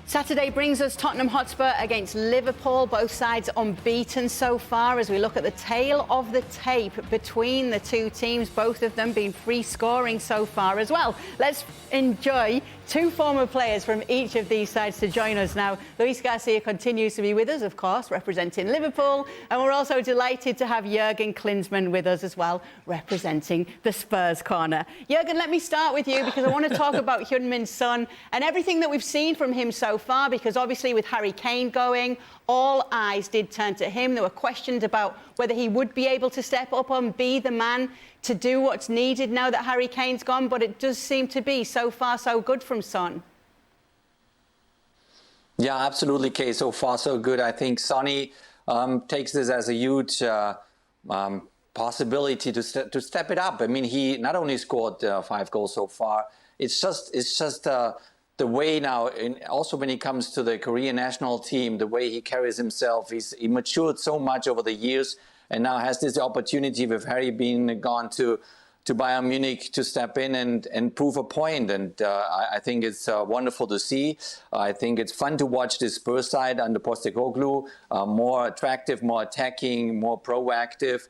Saturday brings us Tottenham Hotspur against Liverpool, both sides unbeaten so far as we look at the tail of the tape between the two teams, both of them being free scoring so far as well. Let's enjoy two former players from each of these sides to join us now. Luis Garcia continues to be with us, of course, representing Liverpool, and we're also delighted to have Jurgen Klinsmann with us as well, representing the Spurs corner. Jurgen, let me start with you because I want to talk about Heung-min's son and everything that we've seen from him so far, because obviously with Harry Kane going, all eyes did turn to him. There were questions about whether he would be able to step up and be the man to do what's needed now that Harry Kane's gone, but it does seem to be so far so good from Son. Yeah, absolutely, Kay. So far so good. I think Sonny takes this as a huge possibility to step it up. I mean, he not only scored 5 goals so far, it's just the way now, also when it comes to the Korean national team, the way he carries himself, he matured so much over the years, and now has this opportunity with Harry being gone to Bayern Munich to step in and prove a point. And I think it's wonderful to see. I think it's fun to watch this Spurs side under Postecoglou, more attractive, more attacking, more proactive,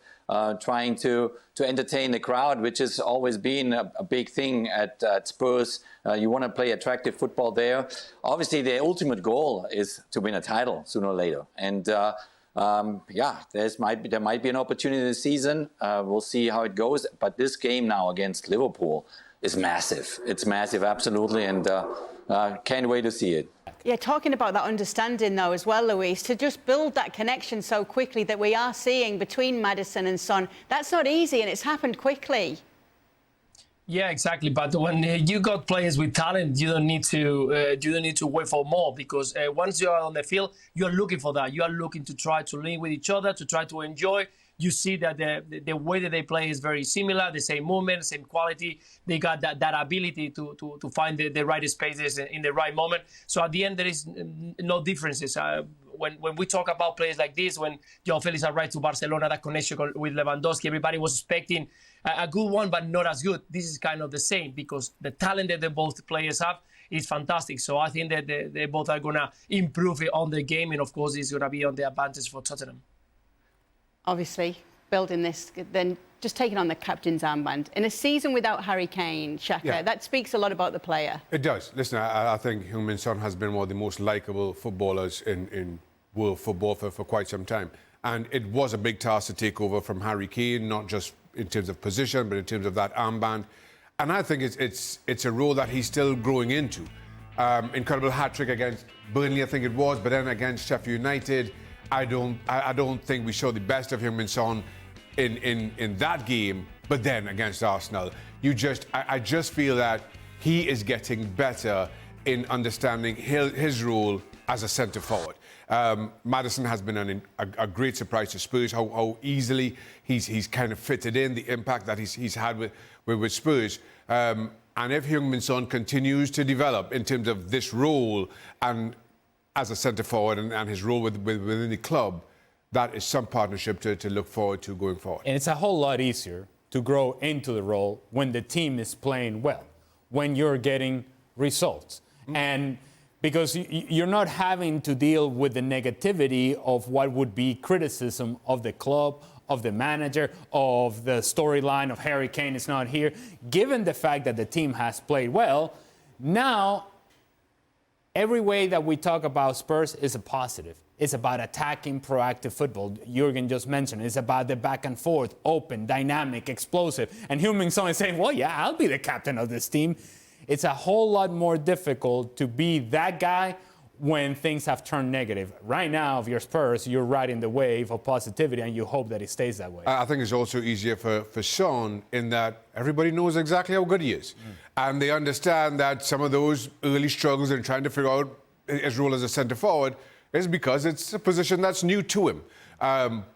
trying to entertain the crowd, which has always been a big thing at Spurs. You want to play attractive football there. Obviously, the ultimate goal is to win a title sooner or later. And yeah, there might be an opportunity this season. We'll see how it goes. But this game now against Liverpool is massive. It's massive, absolutely, and can't wait to see it. Yeah, talking about that understanding, though, as well, Luis, to just build that connection so quickly that we are seeing between Maddison and Son, that's not easy, and it's happened quickly. Yeah, exactly. But when you got players with talent, you don't need to wait for more, because once you are on the field, you are looking for that. You are looking to try to link with each other, to try to enjoy. You see that the way that they play is very similar, the same movement, same quality. They got that ability to find the right spaces in the right moment. So at the end, there is no differences. When we talk about players like this, when João Felix arrived to Barcelona, that connection with Lewandowski, everybody was expecting a good one, but not as good. This is kind of the same, because the talent that both players have is fantastic. So I think that they both are going to improve on the game, and of course, it's going to be on the advantage for Tottenham. Obviously, building this, then just taking on the captain's armband. In a season without Harry Kane, Shaka, that speaks a lot about the player. It does. Listen, I think Heung-min Son has been one of the most likeable footballers in world football for quite some time. And it was a big task to take over from Harry Kane, not just in terms of position, but in terms of that armband. And I think it's a role that he's still growing into. Incredible hat-trick against Burnley, I think it was, but then against Sheffield United, I don't think we saw the best of Heung-min Son in that game, but then against Arsenal, I just feel that he is getting better in understanding his role as a centre forward. Maddison has been a great surprise to Spurs, how easily he's kind of fitted in, the impact that he's had with Spurs. And if Heung-min Son continues to develop in terms of this role and as a centre forward and his role within the club, that is some partnership to look forward to going forward. And it's a whole lot easier to grow into the role when the team is playing well, when you're getting results. And because you're not having to deal with the negativity of what would be criticism of the club, of the manager, of the storyline of Harry Kane is not here. Given the fact that the team has played well, now every way that we talk about Spurs is a positive. It's about attacking, proactive football. Jurgen just mentioned it's about the back and forth, open, dynamic, explosive. And Heung-min Son is saying, well, yeah, I'll be the captain of this team. It's a whole lot more difficult to be that guy when things have turned negative. Right now, if you're Spurs, you're riding the wave of positivity, and you hope that it stays that way. I think it's also easier for Son in that everybody knows exactly how good he is. And they understand that some of those early struggles in trying to figure out his role as a centre forward is because it's a position that's new to him.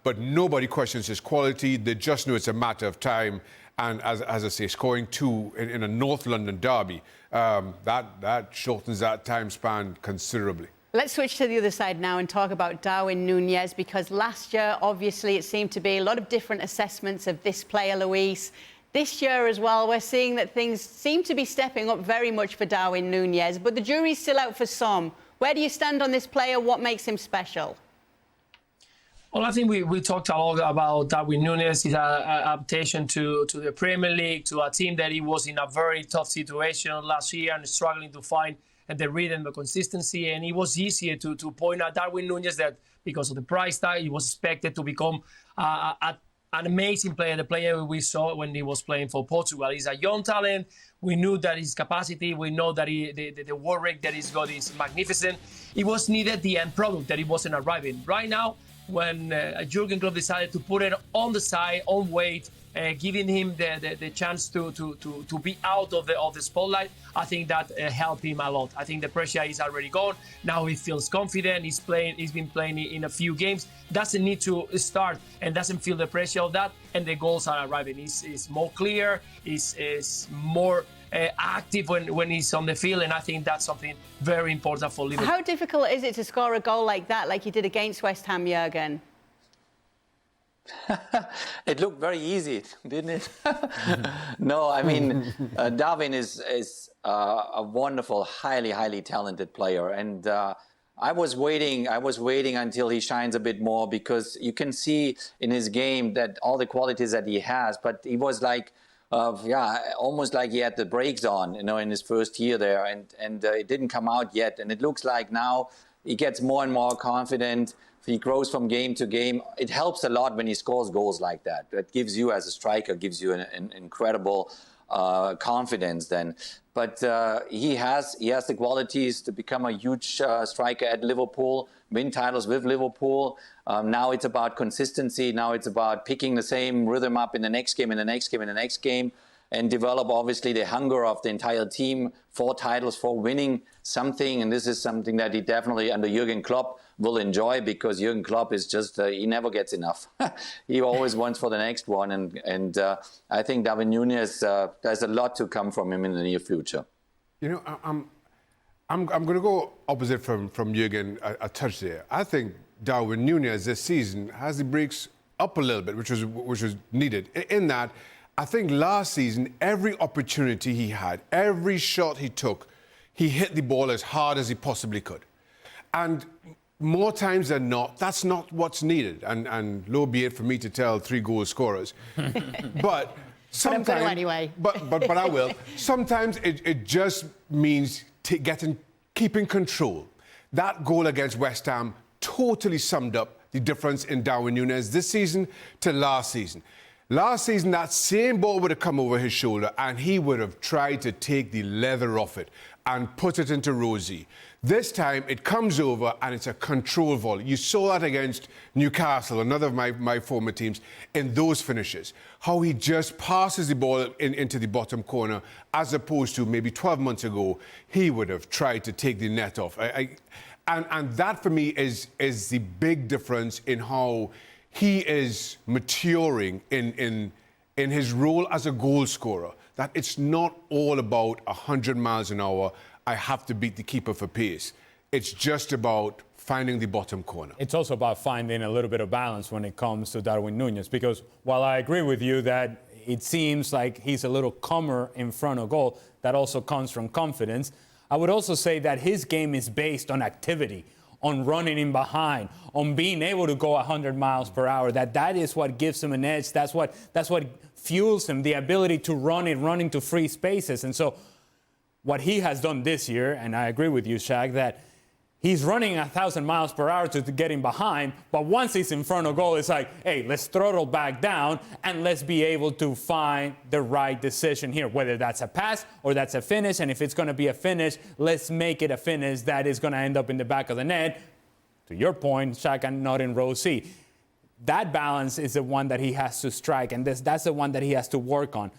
But nobody questions his quality. They just know it's a matter of time. And as I say, scoring 2 in a North London derby, that shortens that time span considerably. Let's switch to the other side now and talk about Darwin Núñez, because last year, obviously, it seemed to be a lot of different assessments of this player, Luis. This year as well, we're seeing that things seem to be stepping up very much for Darwin Núñez, but the jury's still out for some. Where do you stand on this player? What makes him special? Well, I think we talked a lot about Darwin Nunes, his adaptation to the Premier League, to a team that he was in a very tough situation last year and struggling to find the rhythm, the consistency. And it was easier to point out Darwin Núñez that because of the price tag, he was expected to become an amazing player, the player we saw when he was playing for Portugal. He's a young talent. We knew that his capacity, we know that the work rate that he's got is magnificent. It was needed the end product that he wasn't arriving. Right now, when Jurgen Klopp decided to put it on the side, on weight, giving him the chance to be out of the spotlight, I think that helped him a lot. I think the pressure is already gone. Now he feels confident. He's been playing in a few games. Doesn't need to start and doesn't feel the pressure of that. And the goals are arriving. He's more clear. He's more active when he's on the field, and I think that's something very important for Liverpool. How difficult is it to score a goal like that, like you did against West Ham, Jurgen? It looked very easy, didn't it? No, I mean, Darwin is a wonderful, highly talented player, and I was waiting until he shines a bit more, because you can see in his game that all the qualities that he has, but he was like, almost like he had the brakes on, in his first year there, and it didn't come out yet. And it looks like now he gets more and more confident. He grows from game to game. It helps a lot when he scores goals like that. That gives you, as a striker, gives you an incredible confidence then. But he has the qualities to become a huge striker at Liverpool, win titles with Liverpool. Now it's about consistency. Now it's about picking the same rhythm up in the next game, in the next game, in the next game, and develop, obviously, the hunger of the entire team for titles, for winning something. And this is something that he definitely, under Jurgen Klopp, will enjoy, because Jurgen Klopp is just, he never gets enough. He always wants for the next one. And I think Darwin Núñez, there's a lot to come from him in the near future. I'm going to go opposite from Jurgen a touch there. I think Darwin Núñez this season has the brakes up a little bit, which was needed. In that, I think last season, every opportunity he had, every shot he took, he hit the ball as hard as he possibly could. And more times than not, that's not what's needed. And low be it for me to tell 3 goal scorers. But sometimes, but I'm going to anyway. But I will. Sometimes it just means keeping control. That goal against West Ham totally summed up the difference in Darwin Núñez this season to last season. Last season, that same ball would have come over his shoulder and he would have tried to take the leather off it and put it into Rosie. This time, it comes over and it's a control volley. You saw that against Newcastle, another of my former teams, in those finishes. How he just passes the ball into the bottom corner, as opposed to maybe 12 months ago, he would have tried to take the net off. And that, for me, is the big difference in how he is maturing in his role as a goal scorer. That it's not all about 100 miles an hour, I have to beat the keeper for pace. It's just about finding the bottom corner. It's also about finding a little bit of balance when it comes to Darwin Núñez, because while I agree with you that it seems like he's a little calmer in front of goal, that also comes from confidence. I would also say that his game is based on activity, on running in behind, on being able to go 100 miles per hour. That is what gives him an edge. That's what fuels him, the ability to run into free spaces. And so what he has done this year, and I agree with you, Shaq, that he's running 1,000 miles per hour to get him behind, but once he's in front of goal, it's like, hey, let's throttle back down and let's be able to find the right decision here, whether that's a pass or that's a finish. And if it's going to be a finish, let's make it a finish that is going to end up in the back of the net. To your point, Shaq, not in row C. That balance is the one that he has to strike, and that's the one that he has to work on.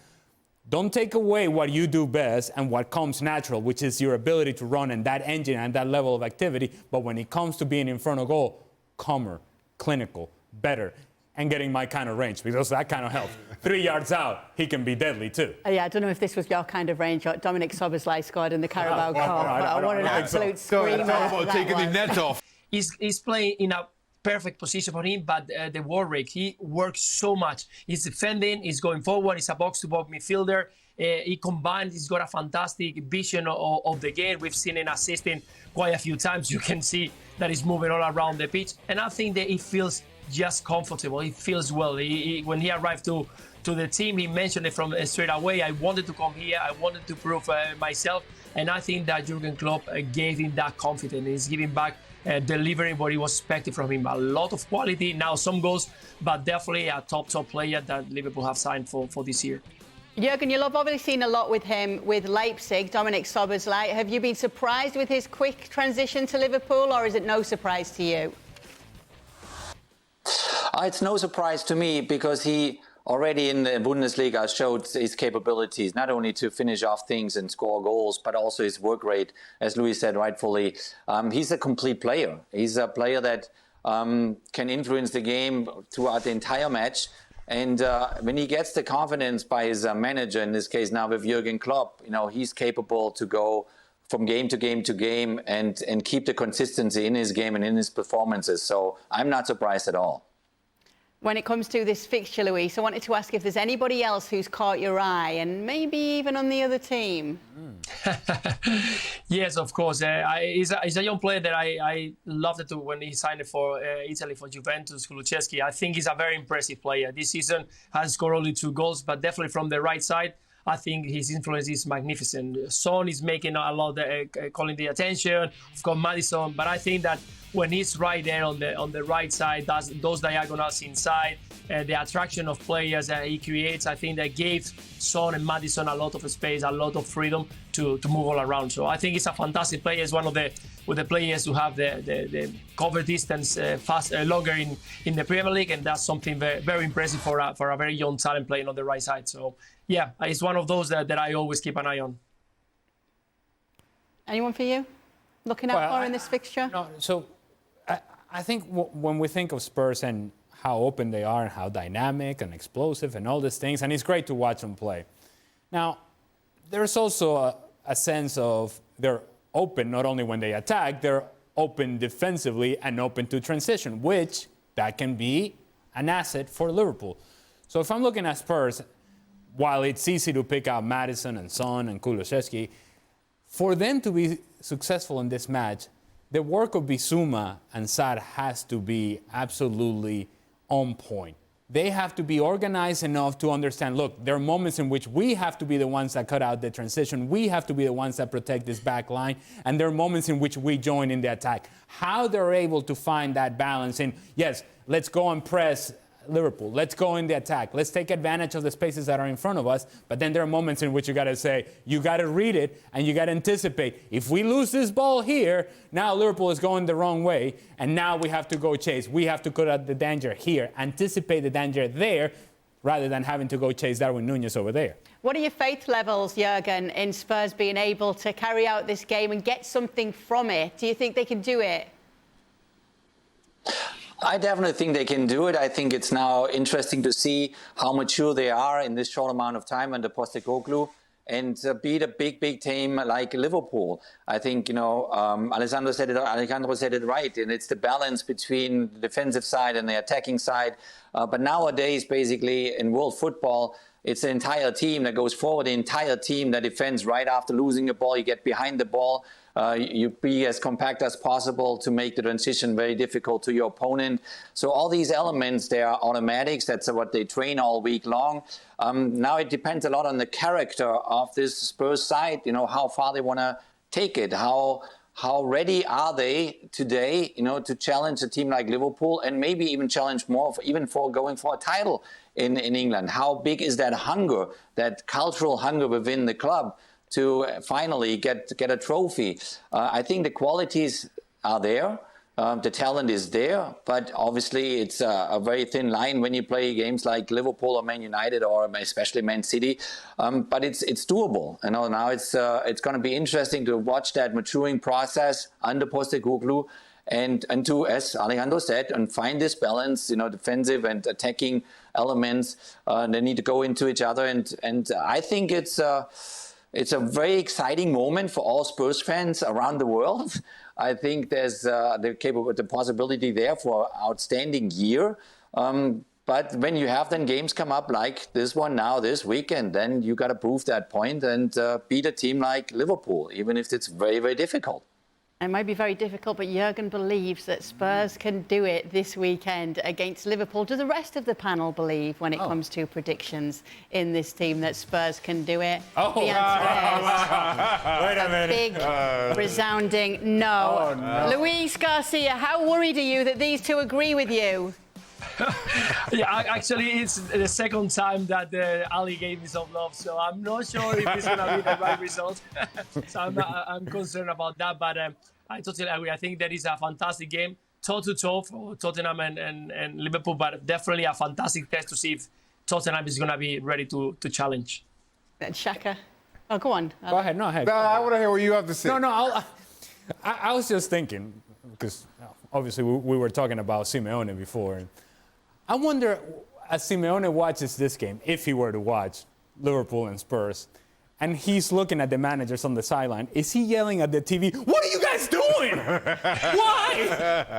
Don't take away what you do best and what comes natural, which is your ability to run and that engine and that level of activity. But when it comes to being in front of goal, calmer, clinical, better, and getting my kind of range, because that kind of helps. 3 yards out, he can be deadly too. Yeah, I don't know if this was your kind of range. Dominic Szoboszlai scored in the Carabao Cup. What an absolute screamer. Taking the net off. He's playing in a perfect position for him, but the work rate, he works so much. He's defending, he's going forward, he's a box-to-box midfielder. He combined, he's got a fantastic vision of the game. We've seen him assisting quite a few times. You can see that he's moving all around the pitch. And I think that he feels just comfortable. He feels well. When he arrived to the team, he mentioned it from straight away. I wanted to come here. I wanted to prove myself. And I think that Jurgen Klopp gave him that confidence. He's giving back, delivering what he was expected from him. A lot of quality, now some goals, but definitely a top player that Liverpool have signed for this year. Jurgen, you'll have obviously seen a lot with him with Leipzig, Dominic Szoboszlai. Have you been surprised with his quick transition to Liverpool, or is it no surprise to you? It's no surprise to me because he already in the Bundesliga showed his capabilities, not only to finish off things and score goals, but also his work rate, as Luis said rightfully. He's a complete player. He's a player that can influence the game throughout the entire match. And when he gets the confidence by his manager, in this case now with Jurgen Klopp, he's capable to go from game to game to game and keep the consistency in his game and in his performances. So I'm not surprised at all. When it comes to this fixture, Luis, I wanted to ask if there's anybody else who's caught your eye, and maybe even on the other team. Yes, of course. He's a young player that I loved it when he signed for Italy for Juventus, Kulusevski. I think he's a very impressive player. This season has scored only 2 goals, but definitely from the right side, I think his influence is magnificent. Son is making a lot, calling the attention. Of course, Maddison, but I think that when he's right there on the right side, those diagonals inside, the attraction of players that he creates, I think that gave Son and Maddison a lot of space, a lot of freedom to move all around. So I think he's a fantastic player. He's one of the players who have the cover distance longer in the Premier League, and that's something very, very impressive for a very young talent playing on the right side. So yeah, he's one of those that I always keep an eye on. Anyone for you looking out for in this fixture? No, so I think when we think of Spurs and how open they are and how dynamic and explosive and all these things, and it's great to watch them play. Now, there's also a sense of they're open not only when they attack, they're open defensively and open to transition, which that can be an asset for Liverpool. So if I'm looking at Spurs, while it's easy to pick out Maddison and Son and Kulusevski, for them to be successful in this match, the work of Bissouma and Sarr has to be absolutely on point. They have to be organized enough to understand, look, there are moments in which we have to be the ones that cut out the transition. We have to be the ones that protect this back line. And there are moments in which we join in the attack. How they're able to find that balance in, yes, let's go and press Liverpool. Let's go in the attack. Let's take advantage of the spaces that are in front of us. But then there are moments in which you got to say, you got to read it and you got to anticipate. If we lose this ball here, now Liverpool is going the wrong way. And now we have to go chase. We have to cut out the danger here, anticipate the danger there, rather than having to go chase Darwin Núñez over there. What are your faith levels, Jurgen, in Spurs being able to carry out this game and get something from it? Do you think they can do it? I definitely think they can do it. I think it's now interesting to see how mature they are in this short amount of time under Postecoglou and beat a big team like Liverpool. I think, Alejandro said it right, and it's the balance between the defensive side and the attacking side. But nowadays, basically, in world football, it's the entire team that goes forward, the entire team that defends right after losing the ball. You get behind the ball. You be as compact as possible to make the transition very difficult to your opponent. So all these elements, they are automatics. That's what they train all week long. Now it depends a lot on the character of this Spurs side, how far they want to take it, how ready are they today, to challenge a team like Liverpool and maybe even challenge more, even for going for a title in England. How big is that hunger, that cultural hunger within the club to finally get a trophy? I think the qualities are there. The talent is there, but obviously it's a very thin line when you play games like Liverpool or Man United or especially Man City. But it's doable. Now it's going to be interesting to watch that maturing process under Postecoglou and to, as Alejandro said, and find this balance, defensive and attacking elements. They need to go into each other, and I think it's it's a very exciting moment for all Spurs fans around the world. I think there's the possibility there for an outstanding year. But when you have then games come up like this one now this weekend, then you got to prove that point and beat a team like Liverpool, even if it's very, very difficult. It might be very difficult, but Jurgen believes that Spurs can do it this weekend against Liverpool. Do the rest of the panel believe, when it comes to predictions in this team, that Spurs can do it? Oh, the answer wait a minute. Big, resounding no. Oh, no. Luis Garcia, how worried are you that these two agree with you? Yeah, actually, it's the second time that Ali gave me some love, so I'm not sure if it's going to be the right result. So I'm concerned about that, but I totally agree. I think that is a fantastic game, toe-to-toe for Tottenham and Liverpool, but definitely a fantastic test to see if Tottenham is going to be ready to challenge. Shaka? Oh, go on. Go ahead. No, ahead. No, I want to hear what you have to say. No. I was just thinking, because obviously we were talking about Simeone before. And I wonder, as Simeone watches this game, if he were to watch Liverpool and Spurs, and he's looking at the managers on the sideline, is he yelling at the TV, "What are you guys doing? Why?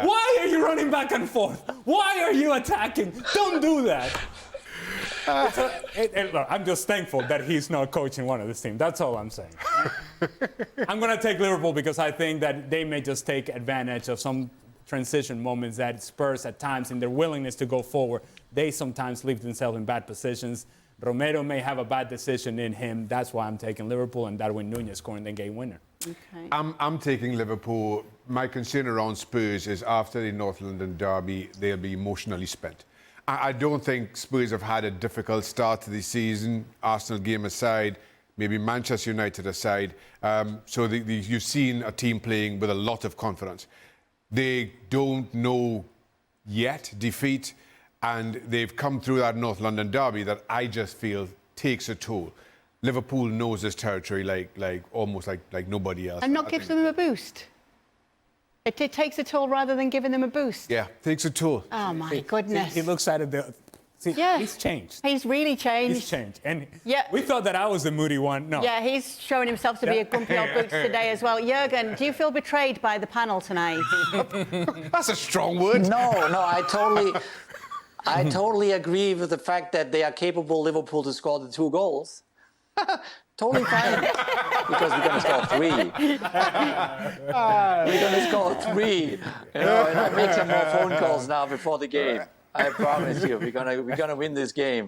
Why are you running back and forth? Why are you attacking? Don't do that." Look, I'm just thankful that he's not coaching one of this team. That's all I'm saying. I'm going to take Liverpool because I think that they may just take advantage of some transition moments that Spurs at times, in their willingness to go forward, they sometimes leave themselves in bad positions. Romero may have a bad decision in him. That's why I'm taking Liverpool and Darwin Núñez scoring the game winner. Okay. I'm taking Liverpool. My concern around Spurs is after the North London derby, they'll be emotionally spent. I don't think Spurs have had a difficult start to the season, Arsenal game aside, maybe Manchester United aside. So you've seen a team playing with a lot of confidence. They don't know yet defeat, and they've come through that North London derby that I just feel takes a toll. Liverpool knows this territory like almost like nobody else. And not gives them a boost. It takes a toll rather than giving them a boost. Yeah, takes a toll. Oh, my goodness. He looks at it. Yeah. He's changed. He's really changed. He's changed. And Yeah. we thought that I was the moody one. No. Yeah, he's showing himself to be a grumpy old boots today as well. Jurgen, do you feel betrayed by the panel tonight? That's a strong word. No, I totally agree with the fact that they are capable, Liverpool, to score the 2 goals. Totally fine. Because we're going to score 3. We're going to score 3. And I make some more phone calls now before the game. I promise you, we're gonna win this game.